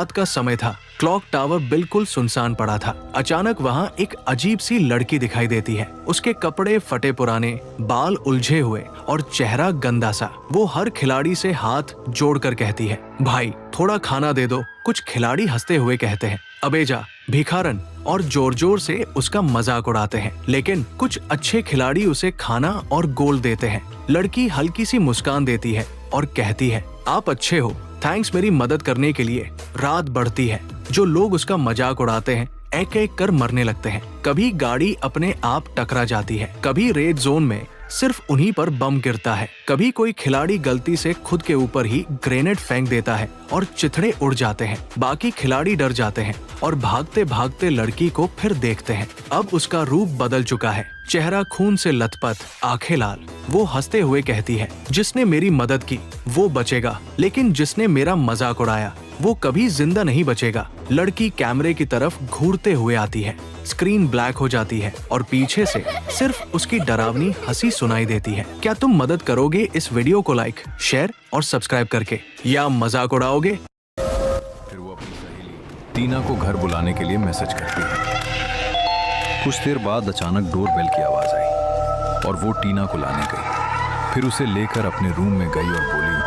रात का समय था। क्लॉक टावर बिल्कुल सुनसान पड़ा था। अचानक वहाँ एक अजीब सी लड़की दिखाई देती है। उसके कपड़े फटे पुराने, बाल उलझे हुए और चेहरा गंदा सा। वो हर खिलाड़ी से हाथ जोड़कर कहती है, भाई थोड़ा खाना दे दो। कुछ खिलाड़ी हंसते हुए कहते हैं, अबे जा भिखारन, और जोर जोर से उसका मजाक उड़ाते हैं। लेकिन कुछ अच्छे खिलाड़ी उसे खाना और गोल देते हैं। लड़की हल्की सी मुस्कान देती है और कहती है, आप अच्छे हो, थैंक्स मेरी मदद करने के लिए। रात बढ़ती है। जो लोग उसका मजाक उड़ाते हैं एक एक कर मरने लगते हैं। कभी गाड़ी अपने आप टकरा जाती है, कभी रेड जोन में सिर्फ उन्हीं पर बम गिरता है, कभी कोई खिलाड़ी गलती से खुद के ऊपर ही ग्रेनेड फेंक देता है और चिथड़े उड़ जाते हैं। बाकी खिलाड़ी डर जाते हैं और भागते भागते लड़की को फिर देखते हैं। अब उसका रूप बदल चुका है, चेहरा खून से लथपथ, आंखें लाल। वो हंसते हुए कहती है, जिसने मेरी मदद की वो बचेगा, लेकिन जिसने मेरा मजाक उड़ाया वो कभी जिंदा नहीं बचेगा। लड़की कैमरे की तरफ घूरते हुए आती है। स्क्रीन ब्लैक हो जाती है और पीछे से सिर्फ उसकी डरावनी हंसी सुनाई देती है। क्या तुम मदद करोगे इस वीडियो को लाइक, शेयर और सब्सक्राइब करके, या मजाक उड़ाओगे? फिर वो अपनी सहेली टीना को घर बुलाने के लिए मैसेज करती है। कुछ देर बाद अचानक डोरबेल की आवाज आई और वो टीना को लाने गई। फिर उसे लेकर अपने रूम में गई और बोली,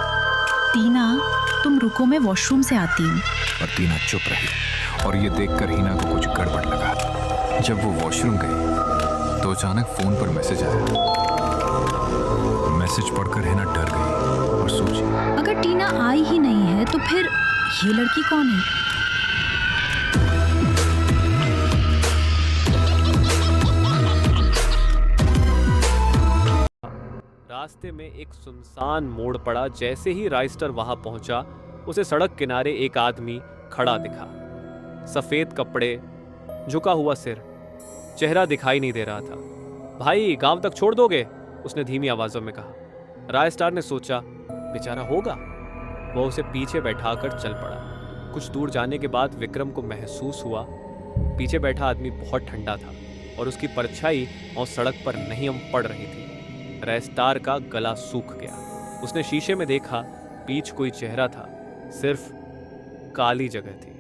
टीना तुम रुको, मैं वॉशरूम से आती हूँ। पर टीना चुप रही और ये देखकर हिना को कुछ गड़बड़ लगा। जब वो वॉशरूम गई तो अचानक फोन पर मैसेज आया। मैसेज पढ़कर हिना डर गई और सोची, अगर टीना आई ही नहीं है तो फिर ये लड़की कौन है? रास्ते में एक सुनसान मोड़ पड़ा। जैसे ही राइस्टर वहां पहुंचा, उसे सड़क किनारे एक आदमी खड़ा दिखा। सफेद कपड़े, झुका हुआ सिर, चेहरा दिखाई नहीं दे रहा था। भाई गांव तक छोड़ दोगे? उसने धीमी आवाजों में कहा। राइस्टर ने सोचा, बेचारा होगा। वो उसे पीछे बैठाकर चल पड़ा। कुछ दूर जाने के बाद विक्रम को महसूस हुआ पीछे बैठा आदमी बहुत ठंडा था और उसकी परछाई और सड़क पर नहीं पड़ रही थी। राइस्टर का गला सूख गया। उसने शीशे में देखा, पीछे कोई चेहरा था, सिर्फ काली जगह थी।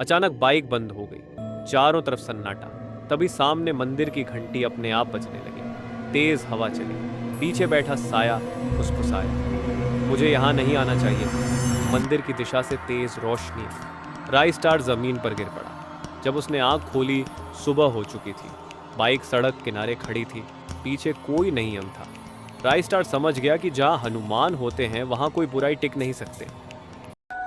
अचानक बाइक बंद हो गई, चारों तरफ सन्नाटा। तभी सामने मंदिर की घंटी अपने आप बजने लगी। तेज हवा चली। पीछे बैठा साया फुसफुसाया, मुझे यहाँ नहीं आना चाहिए। मंदिर की दिशा से तेज रोशनी। राइस्टर जमीन पर गिर पड़ा। जब उसने आंख खोली, सुबह हो चुकी थी। बाइक सड़क किनारे खड़ी थी, पीछे कोई नहीं था। राइस्टर समझ गया कि जहाँ हनुमान होते हैं वहाँ कोई बुराई टिक नहीं सकते।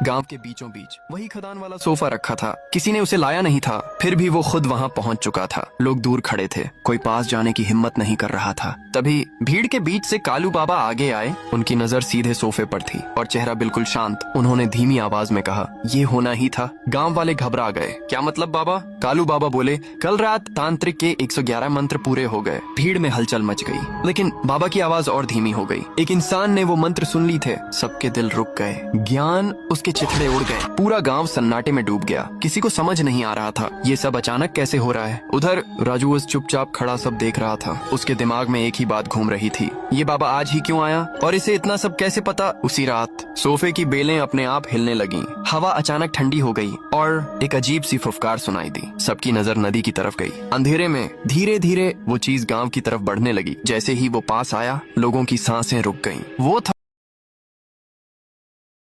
गांव के बीचों बीच वही खदान वाला सोफा रखा था। किसी ने उसे लाया नहीं था, फिर भी वो खुद वहां पहुंच चुका था। लोग दूर खड़े थे, कोई पास जाने की हिम्मत नहीं कर रहा था। तभी भीड़ के बीच से कालू बाबा आगे आए। उनकी नजर सीधे सोफे पर थी और चेहरा बिल्कुल शांत। उन्होंने धीमी आवाज में कहा, ये होना ही था। गाँव वाले घबरा गए। क्या मतलब बाबा? कालू बाबा बोले, कल रात तांत्रिक के 111 मंत्र पूरे हो गए। भीड़ में हलचल मच गई, लेकिन बाबा की आवाज और धीमी हो गई। एक इंसान ने वो मंत्र सुन ली थे। सबके दिल रुक गए, ज्ञान उसके चिथड़े उड़ गए। पूरा गांव सन्नाटे में डूब गया। किसी को समझ नहीं आ रहा था ये सब अचानक कैसे हो रहा है। उधर राजू चुपचाप खड़ा सब देख रहा था। उसके दिमाग में एक ही बात घूम रही थी, ये बाबा आज ही क्यों आया और इसे इतना सब कैसे पता? उसी रात सोफे की बेलें अपने आप हिलने लगी। हवा अचानक ठंडी हो गई और एक अजीब सी फुफकार सुनाई दी। सबकी नजर नदी की तरफ गई। अंधेरे में धीरे धीरे वो चीज गांव की तरफ बढ़ने लगी। जैसे ही वो पास आया, लोगों की सांसें रुक गईं। वो था